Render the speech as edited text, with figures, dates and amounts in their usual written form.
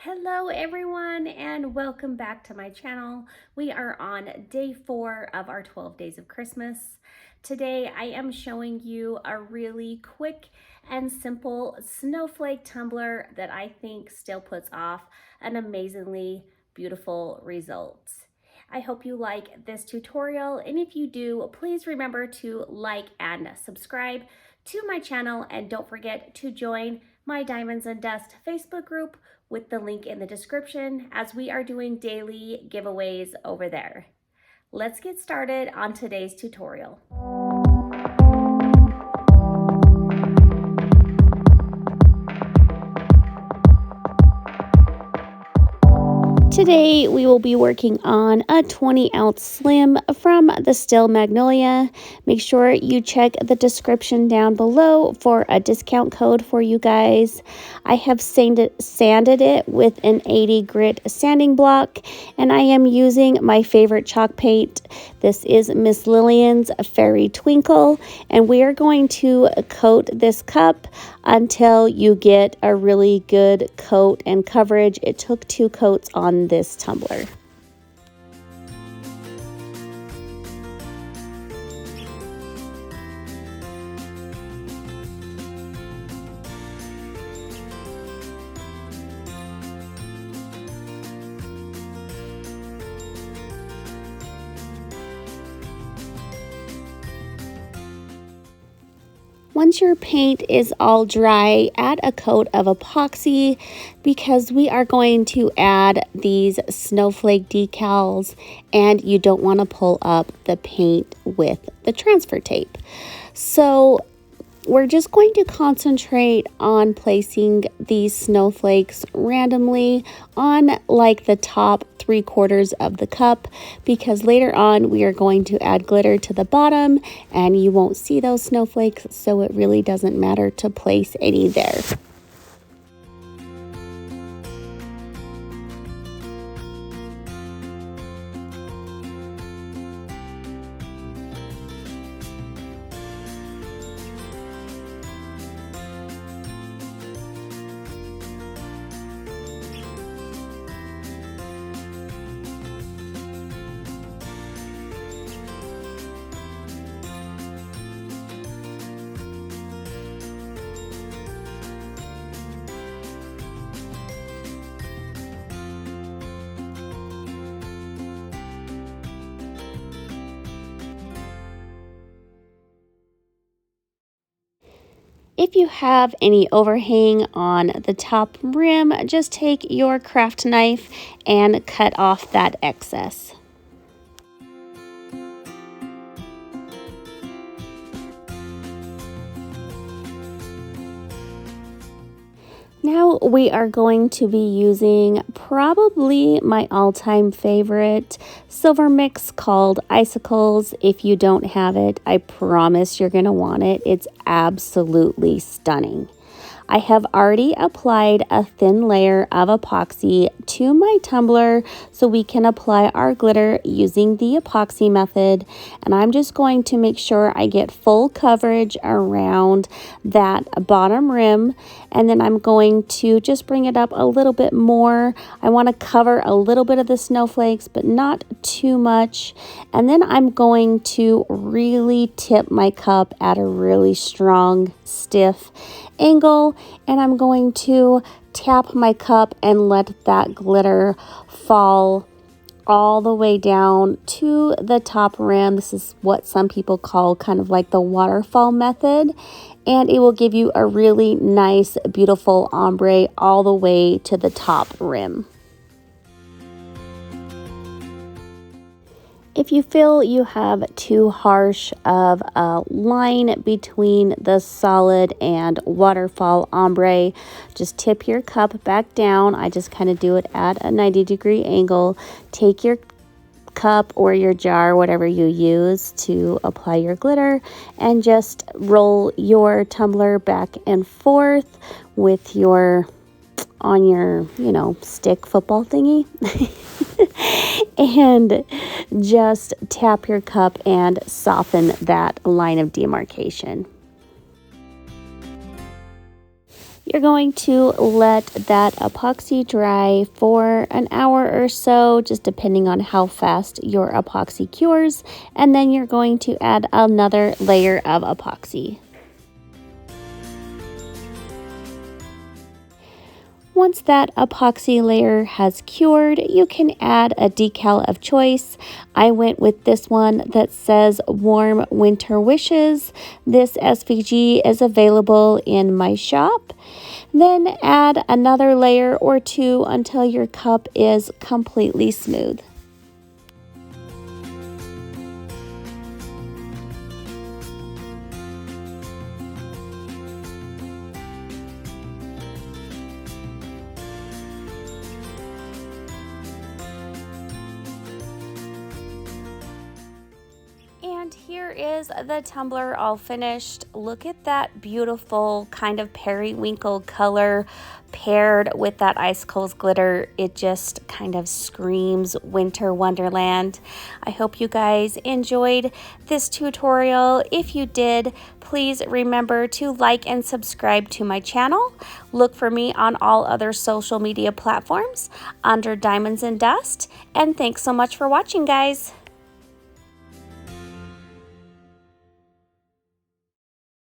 Hello everyone and welcome back to my channel. We are on day 4 of our 12 days of Christmas. Today I am showing you a really quick and simple snowflake tumbler that I think still puts off an amazingly beautiful result. I hope you like this tutorial, and if you do, please remember to like and subscribe to my channel, and don't forget to join my Diamonds and Dust Facebook group with the link in the description, as we are doing daily giveaways over there. Let's get started on today's tutorial. Today we will be working on a 20-ounce slim from the Still Magnolia. Make sure you check the description down below for a discount code for you guys. I have sanded it with an 80 grit sanding block, and I am using my favorite chalk paint. This is Miss Lillian's Fairy Twinkle, and we are going to coat this cup until you get a really good coat and coverage. It took 2 coats on this tumbler. Once your paint is all dry, add a coat of epoxy, because we are going to add these snowflake decals and you don't want to pull up the paint with the transfer tape. So we're just going to concentrate on placing these snowflakes randomly on like the top 3/4 of the cup, because later on we are going to add glitter to the bottom and you won't see those snowflakes, so it really doesn't matter to place any there. If you have any overhang on the top rim, just take your craft knife and cut off that excess. Now we are going to be using probably my all-time favorite silver mix called Icicles. If you don't have it, I promise you're going to want it. It's absolutely stunning. I have already applied a thin layer of epoxy to my tumbler so we can apply our glitter using the epoxy method, and I'm just going to make sure I get full coverage around that bottom rim, and then I'm going to just bring it up a little bit more. I want to cover a little bit of the snowflakes but not too much, and then I'm going to really tip my cup at a really strong, stiff angle, and I'm going to tap my cup and let that glitter fall all the way down to the top rim. This is what some people call kind of like the waterfall method, and it will give you a really nice, beautiful ombre all the way to the top rim. If you feel you have too harsh of a line between the solid and waterfall ombre, just tip your cup back down. I just kind of do it at a 90-degree angle. Take your cup or your jar, whatever you use to apply your glitter, and just roll your tumbler back and forth with your on your, stick football thingy. And just tap your cup and soften that line of demarcation. You're going to let that epoxy dry for an hour or so, just depending on how fast your epoxy cures, and then you're going to add another layer of epoxy. Once that epoxy layer has cured, you can add a decal of choice. I went with this one that says Warm Winter Wishes. This SVG is available in my shop. Then add another layer or two until your cup is completely smooth. And here is the tumbler all finished. Look at that beautiful kind of periwinkle color paired with that Icicles glitter. It just kind of screams winter wonderland. I hope you guys enjoyed this tutorial. If you did, please remember to like and subscribe to my channel. Look for me on all other social media platforms under Diamonds and Dust. And thanks so much for watching, guys.